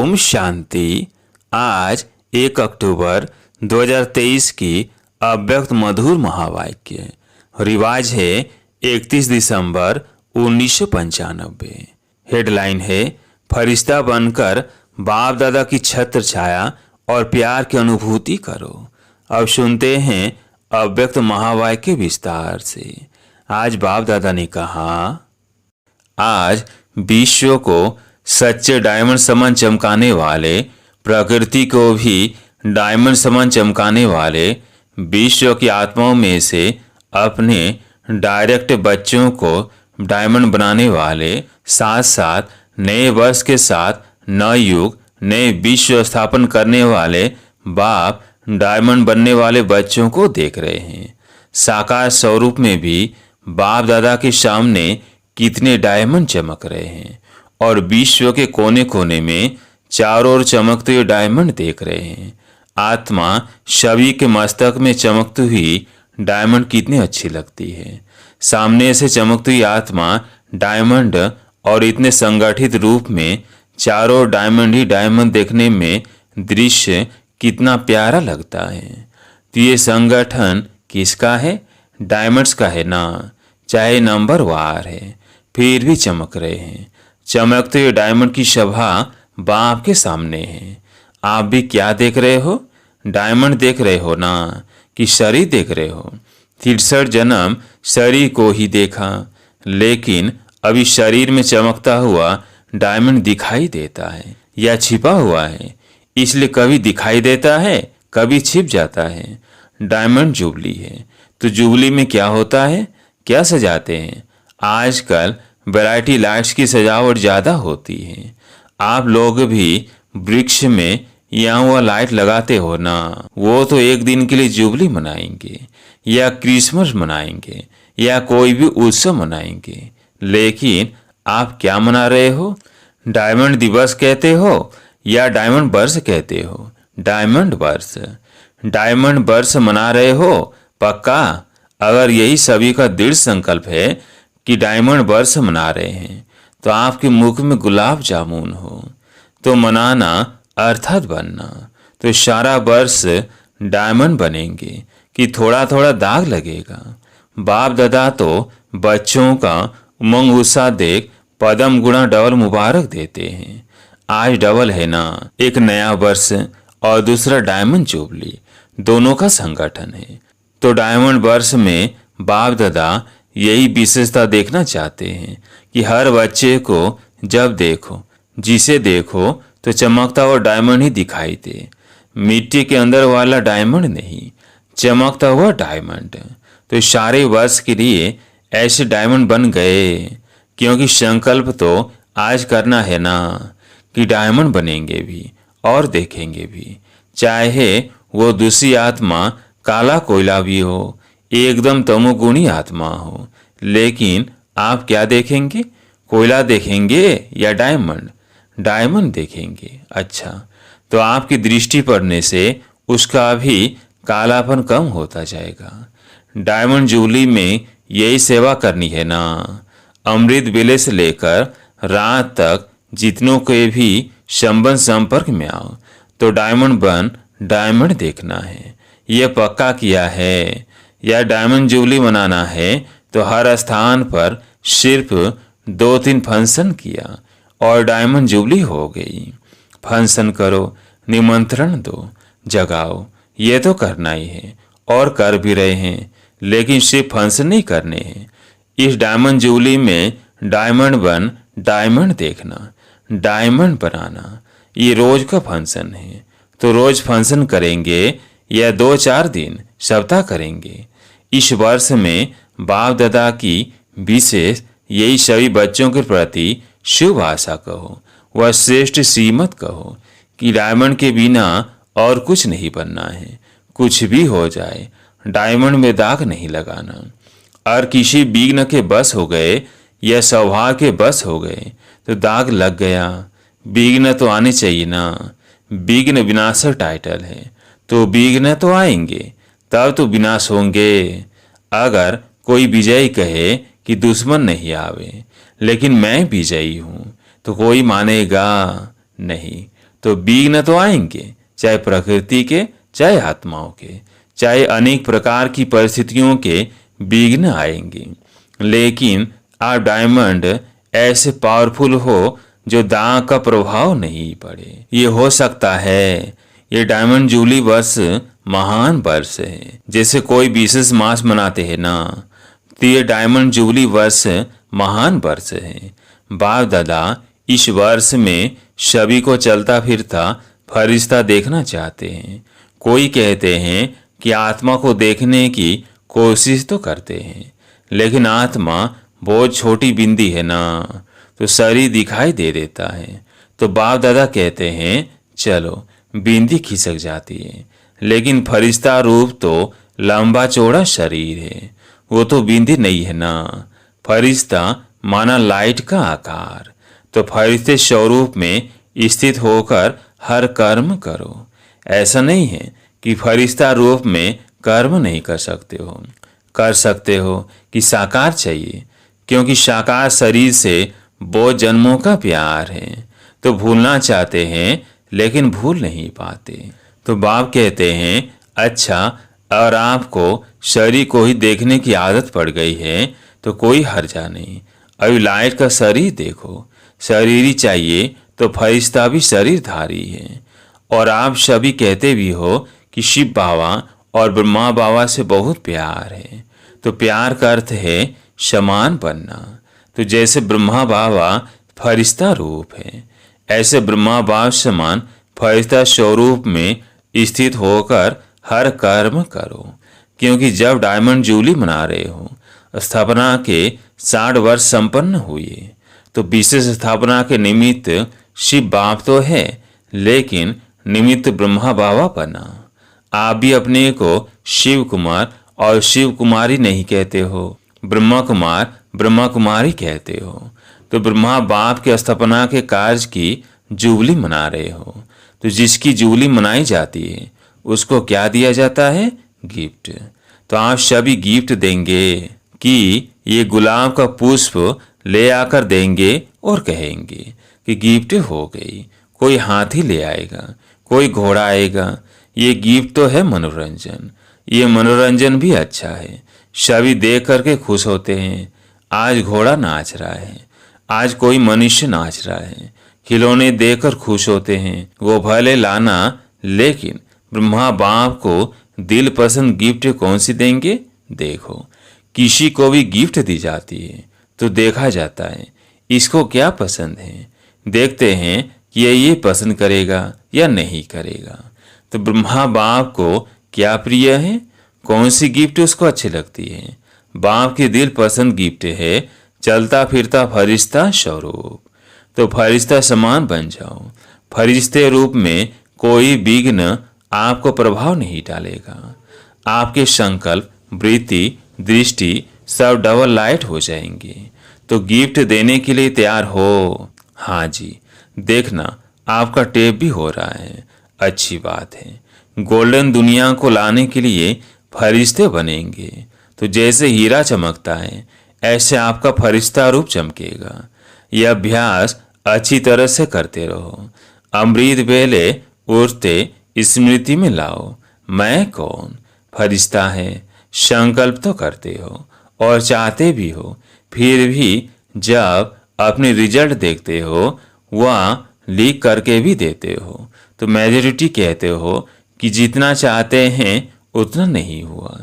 ओम शांति। आज 1 अक्टूबर 2023 की अव्यक्त मधुर महावाक्य। रिवाज है 31 दिसंबर 1995। हेडलाइन है फरिश्ता बनकर बाप दादा की छत्र छाया और प्यार की अनुभूति करो। अब सुनते हैं अव्यक्त महावाक्य विस्तार से। आज बाप दादा ने कहा, आज विश्व को सच्चे डायमंड समान चमकाने वाले, प्रकृति को भी डायमंड समान चमकाने वाले विश्व की आत्माओं में से अपने डायरेक्ट बच्चों को डायमंड बनाने वाले, साथ साथ नए वर्ष के साथ नए युग, नए विश्व स्थापन करने वाले बाप डायमंड बनने वाले बच्चों को देख रहे हैं। साकार स्वरूप में भी बाप दादा के सामने कितने डायमंड चमक रहे हैं और विश्व के कोने कोने में चारों ओर चमकते हुए डायमंड देख रहे हैं। आत्मा सभी के मस्तक में चमकती हुई डायमंड कितनी अच्छी लगती है। सामने से चमकती हुई आत्मा डायमंड और इतने संगठित रूप में चारों ओर डायमंड ही डायमंड देखने में दृश्य कितना प्यारा लगता है। तो ये संगठन किसका है? डायमंड्स का है ना। चाहे नंबर वार है फिर भी चमक रहे हैं। चमकते हुए डायमंड की शोभा बाप के सामने है। आप भी क्या देख रहे हो? डायमंड देख रहे हो ना, कि शरीर देख रहे हो? 63 जन्म शरीर को ही देखा, लेकिन अभी शरीर में चमकता हुआ डायमंड दिखाई देता है या छिपा हुआ है, इसलिए कभी दिखाई देता है कभी छिप जाता है। डायमंड जुबली है, तो जुबली में क्या होता है? क्या सजाते हैं? आजकल वैरायटी लाइट्स की सजावट ज़्यादा होती है। आप लोग भी वृक्ष में यहाँ वह लाइट लगाते हो ना। वो तो एक दिन के लिए जुबली मनाएंगे या क्रिसमस मनाएंगे या कोई भी उत्सव मनाएंगे, लेकिन आप क्या मना रहे हो? डायमंड दिवस कहते हो या डायमंड वर्ष कहते हो? डायमंड वर्ष, डायमंड वर्ष मना रहे हो पक्का? अगर यही सभी का दृढ़ संकल्प है कि डायमंड वर्ष मना रहे हैं, तो आपके मुख में गुलाब जामुन हो तो मनाना अर्थात बनना। तो सारा वर्ष डायमंड बनेंगे कि थोड़ा थोड़ा दाग लगेगा। बाप दादा तो बच्चों का उमंग उत्साह देख पदम गुणा डबल मुबारक देते हैं। आज डबल है ना, एक नया वर्ष और दूसरा डायमंड जुबली, दोनों का संगठन है। तो डायमंड वर्ष में बाप दादा यही विशेषता देखना चाहते हैं कि हर बच्चे को जब देखो, जिसे देखो तो चमकता हुआ डायमंड ही दिखाई दे। मिट्टी के अंदर वाला डायमंड नहीं, चमकता हुआ डायमंड। तो सारे वर्ष के लिए ऐसे डायमंड बन गए, क्योंकि संकल्प तो आज करना है ना कि डायमंड बनेंगे भी और देखेंगे भी। चाहे वो दूसरी आत्मा काला कोयला भी हो, एकदम तमोगुणी आत्मा हो, लेकिन आप क्या देखेंगे? कोयला देखेंगे या डायमंड? डायमंड देखेंगे। अच्छा, तो आपकी दृष्टि पड़ने से उसका भी कालापन कम होता जाएगा। डायमंड जुबली में यही सेवा करनी है ना। अमृत बेले से लेकर रात तक जितनों के भी संबंध संपर्क में आओ, तो डायमंड बन डायमंड देखना है। यह पक्का किया है। या डायमंड जुबली मनाना है तो हर स्थान पर सिर्फ 2-3 फंक्शन किया और डायमंड जुबली हो गई। फंक्शन करो, निमंत्रण दो, जगाओ, ये तो करना ही है और कर भी रहे हैं, लेकिन सिर्फ फंक्शन नहीं करने हैं। इस डायमंड जुबली में डायमंड बन डायमंड देखना, डायमंड बनाना, ये रोज का फंक्शन है। तो रोज फंक्शन करेंगे या 2-4 दिन सप्ताह करेंगे? इस वर्ष में बाप दादा की विशेष यही सभी बच्चों के प्रति शुभ आशा कहो, वह श्रेष्ठ श्रीमत कहो कि डायमंड के बिना और कुछ नहीं बनना है। कुछ भी हो जाए, डायमंड में दाग नहीं लगाना। और किसी विघ्न के बस हो गए या सौभाग्य के बस हो गए तो दाग लग गया। विघ्न तो आने चाहिए ना। विघ्न विनाशक टाइटल है, तो विघ्न तो आएंगे, तब तो विनाश होंगे। अगर कोई विजयी कहे कि दुश्मन नहीं आवे, लेकिन मैं विजयी हूँ, तो कोई मानेगा नहीं। तो विघ्न तो आएंगे, चाहे प्रकृति के, चाहे आत्माओं के, चाहे अनेक प्रकार की परिस्थितियों के विघ्न आएंगे। लेकिन आप डायमंड ऐसे पावरफुल हो जो दांव का प्रभाव नहीं पड़े। ये हो सकता है। ये डायमंड जुबली वर्ष महान वर्ष है। जैसे कोई विशेष मास मनाते हैं ना, तो ये डायमंड जुबली वर्ष महान वर्ष है। बाप दादा इस वर्ष में सभी को चलता फिरता फरिश्ता देखना चाहते हैं। कोई कहते हैं कि आत्मा को देखने की कोशिश तो करते हैं, लेकिन आत्मा बहुत छोटी बिंदी है ना, तो शरीर दिखाई दे देता है। तो बाप दादा कहते हैं चलो, बिंदी खिसक जाती है, लेकिन फरिश्ता रूप तो लंबा चौड़ा शरीर है, वो तो बिंदी नहीं है ना। फरिश्ता माना लाइट का आकार। तो फरिश्ते स्वरूप में स्थित होकर हर कर्म करो। ऐसा नहीं है कि फरिश्ता रूप में कर्म नहीं कर सकते हो। कर सकते हो कि साकार चाहिए, क्योंकि साकार शरीर से बहुत जन्मों का प्यार है। तो भूलना चाहते हैं लेकिन भूल नहीं पाते। तो बाप कहते हैं अच्छा, और आपको शरीर को ही देखने की आदत पड़ गई है तो कोई हर्जा नहीं। अभी लाइट का शरीर देखो। शरीर ही चाहिए तो फरिश्ता भी शरीरधारी है। और आप सभी कहते भी हो कि शिव बाबा और ब्रह्मा बाबा से बहुत प्यार है। तो प्यार का अर्थ है समान बनना। तो जैसे ब्रह्मा बाबा फरिश्ता रूप है, ऐसे ब्रह्मा बाबा समान फरिश्ता स्वरूप में स्थित होकर हर कर्म करो। क्योंकि जब डायमंड जुबली मना रहे हो, स्थापना के 60 वर्ष संपन्न हुए, तो विशेष स्थापना के निमित्त शिव बाप तो है, लेकिन निमित्त ब्रह्मा बाबा बना। आप भी अपने को शिव कुमार और शिव कुमारी नहीं कहते हो, ब्रह्मा कुमार ब्रह्मा कुमारी कहते हो। तो ब्रह्मा बाप के स्थापना के कार्य की जुबली मना रहे हो। तो जिसकी जुबली मनाई जाती है उसको क्या दिया जाता है? गिफ्ट। तो आप सभी गिफ्ट देंगे कि ये गुलाब का पुष्प ले आकर देंगे और कहेंगे कि गिफ्ट हो गई। कोई हाथी ले आएगा, कोई घोड़ा आएगा। ये गिफ्ट तो है मनोरंजन। ये मनोरंजन भी अच्छा है, सभी देख करके खुश होते हैं। आज घोड़ा नाच रहा है, आज कोई मनुष्य नाच रहा है, खिलौने देखकर खुश होते हैं। वो भले लाना, लेकिन ब्रह्मा बाप को दिल पसंद गिफ्ट कौन सी देंगे? देखो, किसी को भी गिफ्ट दी जाती है तो देखा जाता है इसको क्या पसंद है। देखते हैं कि ये पसंद करेगा या नहीं करेगा। तो ब्रह्मा बाप को क्या प्रिय है, कौन सी गिफ्ट उसको अच्छी लगती है? बाप की दिल पसंद गिफ्ट है चलता फिरता फरिश्ता स्वरूप। तो फरिश्ता समान बन जाओ। फरिश्ते रूप में कोई विघ्न आपको प्रभाव नहीं डालेगा। आपके संकल्प, वृत्ति, दृष्टि सब डबल लाइट हो जाएंगे। तो गिफ्ट देने के लिए तैयार हो। हाँ जी, देखना आपका टेप भी हो रहा है, अच्छी बात है। गोल्डन दुनिया को लाने के लिए फरिश्ते बनेंगे। तो जैसे हीरा चमकता है, ऐसे आपका फरिश्ता रूप चमकेगा। यह अभ्यास अच्छी तरह से करते रहो। अमृत बेले उठते स्मृति में लाओ, मैं कौन? फरिश्ता है। संकल्प तो करते हो और चाहते भी हो, फिर भी जब अपने रिजल्ट देखते हो वह लीक करके भी देते हो। तो मेजॉरिटी कहते हो कि जितना चाहते हैं उतना नहीं हुआ,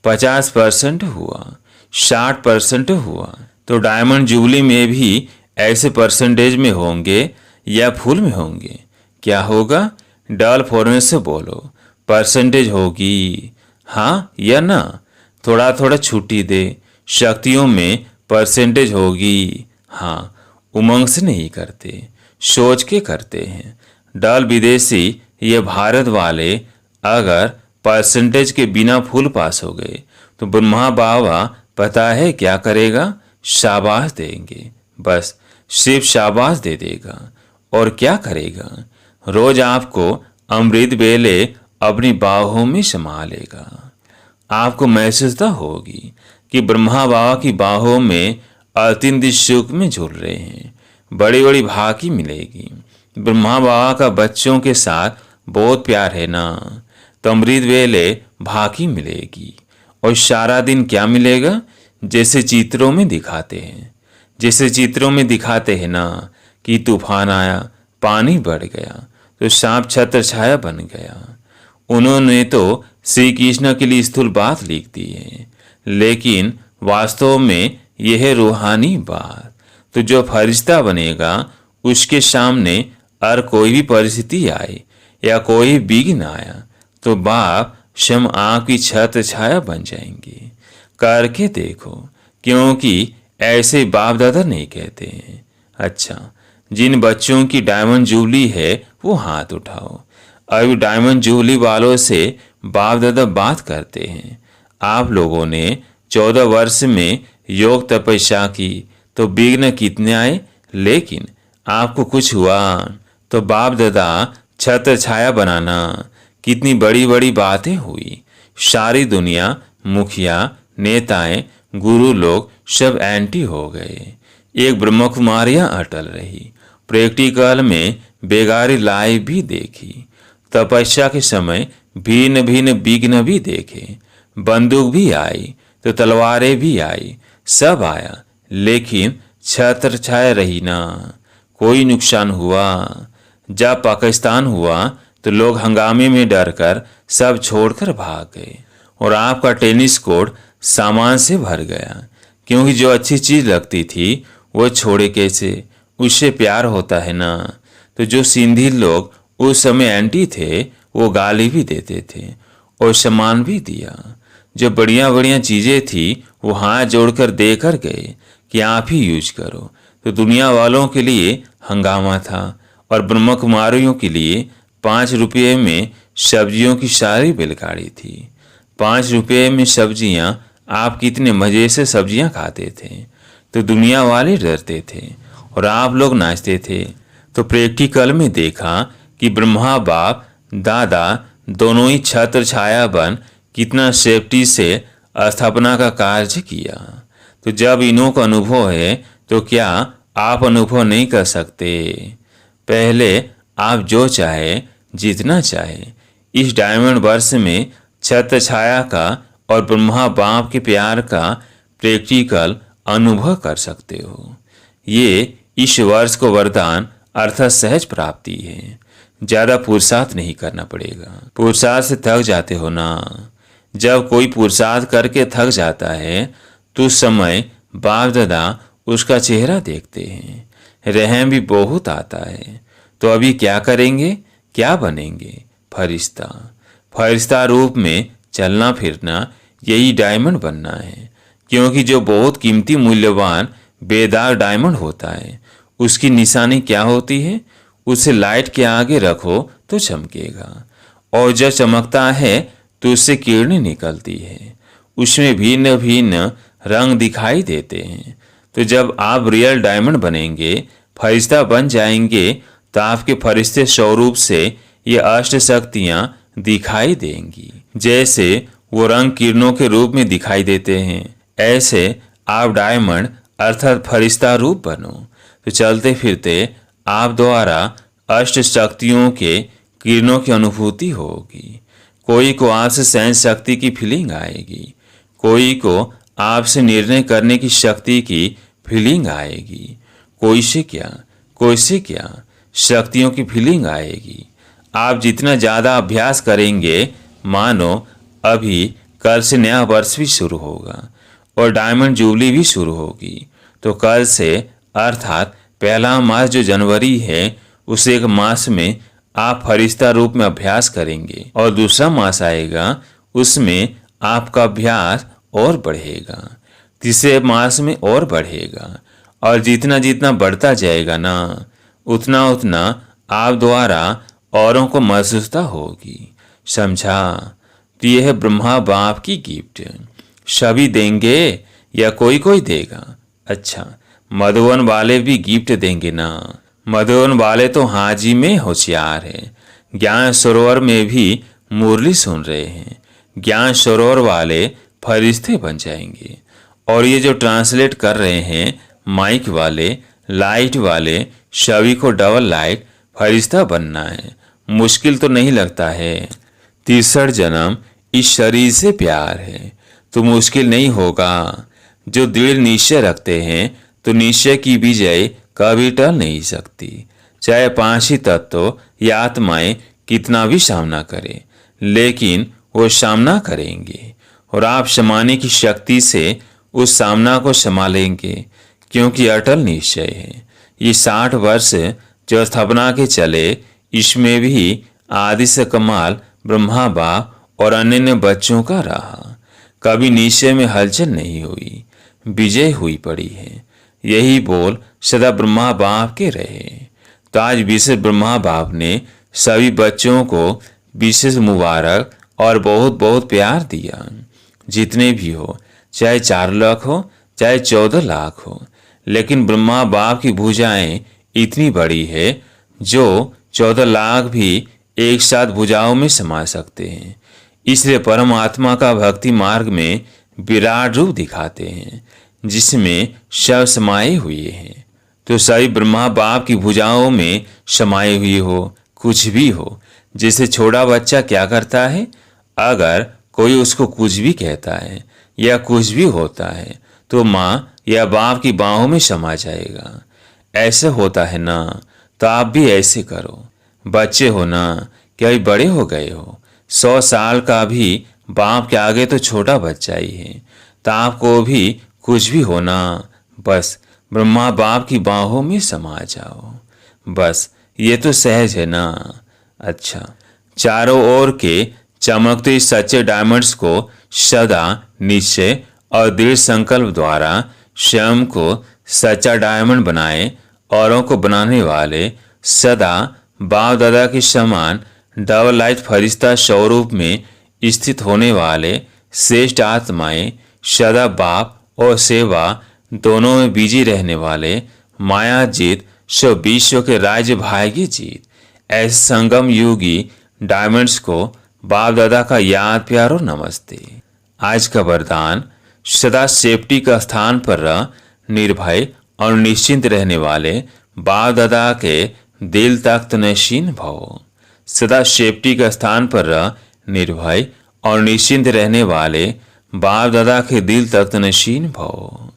50% हुआ, 60% हुआ। तो डायमंड जुबली में भी ऐसे परसेंटेज में होंगे या फुल में होंगे? क्या होगा? डबल फॉर्मेट से बोलो, परसेंटेज होगी, हाँ या ना? थोड़ा थोड़ा छुट्टी दे, शक्तियों में परसेंटेज होगी, हाँ। उमंग से नहीं करते, सोच के करते हैं। डल विदेशी ये भारत वाले अगर परसेंटेज के बिना फुल पास हो गए तो ब्रह्मा बाबा पता है क्या करेगा? शाबाश देंगे, बस सिर्फ शाबाश दे देगा। और क्या करेगा? रोज आपको अमृत बेले अपनी बाहों में समा लेगा। आपको महसूसता होगी कि ब्रह्मा बाबा की बाहों में अत्यंत सुख में झूल रहे हैं। बड़ी बड़ी भाकी मिलेगी, ब्रह्मा बाबा का बच्चों के साथ बहुत प्यार है ना, तो अमृत वेले भाकी मिलेगी। और सारा दिन क्या मिलेगा, जैसे चित्रों में दिखाते हैं, जैसे चित्रों में दिखाते हैं ना कि तूफान आया, पानी बढ़ गया, तो सांप छत्र छाया बन गया। उन्होंने तो श्री कृष्ण के लिए स्थूल बात लिख दी है, लेकिन वास्तव में यह है रूहानी बात। तो जो फरिश्ता बनेगा उसके सामने और कोई भी परिस्थिति आए या कोई विघ्न आया तो बाप स्वयं आपकी छत्र छाया बन जाएंगे। करके देखो, क्योंकि ऐसे बाप दादा नहीं कहते हैं। अच्छा, जिन बच्चों की डायमंड जुबली है वो हाथ उठाओ। अभी डायमंड जुबली वालों से बाप दादा बात करते हैं। आप लोगों ने 14 वर्ष में योग तपस्या की तो विघ्न कितने आए, लेकिन आपको कुछ हुआ तो बाप दादा छत्र छाया बनाना, कितनी बड़ी बड़ी बातें हुई। सारी दुनिया, मुखिया, नेताएं, गुरु लोग सब एंटी हो गए। एक ब्रह्म कुमारियां अटल रही। प्रैक्टिकल में बेगारी लाइव भी देखी। तपस्या के समय भिन्न भिन्न विघ्न भी देखे। बंदूक भी आई तो तलवारें भी आई, सब आया, लेकिन छत्र छाया रही ना, कोई नुकसान हुआ। जब पाकिस्तान हुआ तो लोग हंगामे में डरकर सब छोड़कर भाग गए और आपका टेनिस कोर्ट सामान से भर गया, क्योंकि जो अच्छी चीज लगती थी वो छोड़े कैसे, उससे प्यार होता है ना। तो जो सिंधी लोग उस समय एंटी थे वो गाली भी देते थे और सम्मान भी दिया। जो बढ़िया बढ़िया चीजें थी वो हाथ जोड़कर देकर गए कि आप ही यूज करो। तो दुनिया वालों के लिए हंगामा था और ब्रह्म कुमारियों के लिए 5 रुपये में सब्जियों की सारी बैलगाड़ी थी। 5 रुपये में सब्जियां, आप कितने मजे से सब्जियां खाते थे। तो दुनिया वाले डरते थे और आप लोग नाचते थे। तो प्रैक्टिकल में देखा कि ब्रह्मा बाप दादा दोनों ही छत्र छाया बन कितना सेफ्टी से स्थापना का कार्य किया। तो जब इन्हों का अनुभव है तो क्या आप अनुभव नहीं कर सकते। पहले आप जो चाहे, जितना चाहे, इस डायमंड वर्ष में छत्र छाया का और ब्रह्मा बाप के प्यार का प्रैक्टिकल अनुभव कर सकते हो। ये इस वर्ष को वरदान अर्थात सहज प्राप्ति है। ज्यादा पुरुषार्थ नहीं करना पड़ेगा। पुरुषार्थ से थक जाते हो ना। जब कोई पुरुषार्थ करके थक जाता है तो उस समय बाप दादा उसका चेहरा देखते हैं, रहम भी बहुत आता है। तो अभी क्या करेंगे, क्या बनेंगे, फरिश्ता। फरिश्ता रूप में चलना फिरना, यही डायमंड बनना है। क्योंकि जो बहुत कीमती मूल्यवान बेदाग डायमंड होता है उसकी निशानी क्या होती है, उसे लाइट के आगे रखो तो चमकेगा, और जब चमकता है तो उससे किरणें निकलती है, उसमें भिन्न भिन्न रंग दिखाई देते हैं। तो जब आप रियल डायमंड बनेंगे, फरिश्ता बन जाएंगे, तो आपके फरिश्ते स्वरूप से ये अष्ट शक्तियां दिखाई देंगी। जैसे वो रंग किरणों के रूप में दिखाई देते हैं, ऐसे आप डायमंड अर्थात फरिश्ता रूप बनो। तो चलते फिरते आप द्वारा अष्ट शक्तियों के किरणों की अनुभूति होगी। कोई को आपसे सहन शक्ति की फीलिंग आएगी, कोई को आपसे निर्णय करने की शक्ति की फीलिंग आएगी, कोई से क्या शक्तियों की फीलिंग आएगी। आप जितना ज़्यादा अभ्यास करेंगे, मानो अभी कल से नया वर्ष भी शुरू होगा और डायमंड जुबली भी शुरू होगी। तो कल से अर्थात पहला मास जो जनवरी है, उस एक मास में आप फरिश्ता रूप में अभ्यास करेंगे और दूसरा मास आएगा, उसमें आपका अभ्यास और बढ़ेगा, तीसरे मास में और बढ़ेगा, और जितना जितना बढ़ता जाएगा ना, उतना उतना आप द्वारा औरों को महसूसता होगी। समझा। तो यह है ब्रह्मा बाप की गिफ्ट। सभी देंगे या कोई कोई देगा। अच्छा, मधुवन वाले भी गिफ्ट देंगे ना। मधुवन वाले तो हाजी में होशियार है, ज्ञान सरोवर में भी मुरली सुन रहे हैं। ज्ञान सरोवर वाले फरिश्ते बन जाएंगे। और ये जो ट्रांसलेट कर रहे हैं, माइक वाले, लाइट वाले, सभी को डबल लाइट फरिश्ता बनना है, मुश्किल तो नहीं लगता है। तीसरा जन्म इस शरीर से प्यार है तो मुश्किल नहीं होगा। जो दृढ़ निश्चय रखते हैं तो निश्चय की विजय कभी टल नहीं सकती। चाहे पांच ही तत्व या आत्माएं कितना भी सामना करें, लेकिन वो सामना करेंगे और आप समाने की शक्ति से उस सामना को संभालेंगे, क्योंकि अटल निश्चय है। ये 60 वर्ष जो स्थापना के चले, इसमें भी आदि से कमाल ब्रह्मा बाप और अन्य बच्चों का रहा। कभी निश्चय में हलचल नहीं हुई, विजय हुई पड़ी है। यही बोल सदा ब्रह्मा बाप के रहे। तो आज विशेष ब्रह्मा बाप ने सभी बच्चों को विशेष मुबारक और बहुत बहुत प्यार दिया। जितने भी हो, चाहे 4 लाख हो चाहे 14 लाख हो, लेकिन ब्रह्मा बाप की भुजाएं इतनी बड़ी है जो 14 लाख भी एक साथ भुजाओं में समा सकते हैं। इसलिए परमात्मा का भक्ति मार्ग में विराट रूप दिखाते हैं, जिसमें सब समाये हुए हैं। तो सभी ब्रह्मा बाप की भुजाओं में समाये हुए हो, कुछ भी हो। जैसे छोटा बच्चा क्या करता है, अगर कोई उसको कुछ भी कहता है या कुछ भी होता है तो माँ या बाप की बाहों में समा जाएगा। ऐसे होता है ना, तो आप भी ऐसे करो। बच्चे हो ना, क्या अभी बड़े हो गए हो? 100 साल का भी बाप के आगे तो छोटा बच्चा ही है। तो आपको भी कुछ भी हो ना, बस ब्रह्मा बाप की बाहों में समा जाओ। बस ये तो सहज है ना। अच्छा, चारों ओर के चमकते इस सच्चे डायमंड्स को सदा निश्चय और दृढ़ संकल्प द्वारा स्वयं को सच्चा डायमंड बनाए। औरों को बनाने वाले सदा बाप दादा के समान डबल लाइट फरिश्ता स्वरूप में स्थित होने वाले श्रेष्ठ आत्माएं, सदा बाप और सेवा दोनों में बिजी रहने वाले माया जीत सो विश्व के राज्य भाग्य जीत, ऐसे संगम युगी डायमंड्स को बाप दादा का याद प्यार और नमस्ते। आज का वरदान, सदा सेफ्टी का स्थान पर रह, निर्भय और निश्चिंत रहने वाले बाप दादा के दिल तख्त नशीन भव। सदा सेफ्टी का स्थान पर रह, निर्भय और निश्चिंत रहने वाले बाप दादा के दिल तख्त नशीन भव।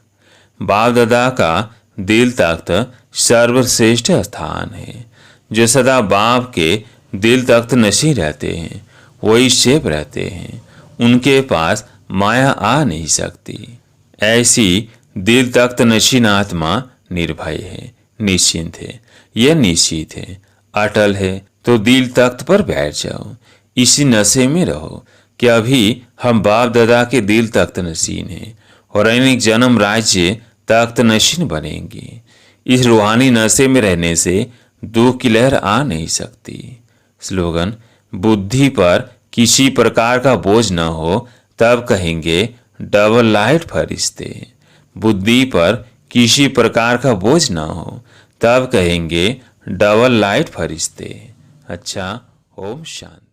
बाप दादा का दिल तख्त सर्वश्रेष्ठ स्थान है। जो सदा बाप के दिल तख्त नशीन रहते हैं वही सेफ रहते हैं, उनके पास माया आ नहीं सकती। ऐसी दिल तख्त नशीन आत्मा निर्भय है, निश्चिंत है, यह निश्चित है, अटल है। तो दिल तख्त पर बैठ जाओ, इसी नशे में रहो कि अभी हम बाप दादा के दिल तख्त नशीन हैं और अनेक जन्म राज्य तख्त नशीन बनेंगे। इस रूहानी नशे में रहने से दुख की लहर आ नहीं सकती। स्लोगन, बुद्धि पर किसी प्रकार का बोझ न हो तब कहेंगे डबल लाइट फरिश्ते। बुद्धि पर किसी प्रकार का बोझ न हो तब कहेंगे डबल लाइट फरिश्ते। अच्छा, ओम शांति।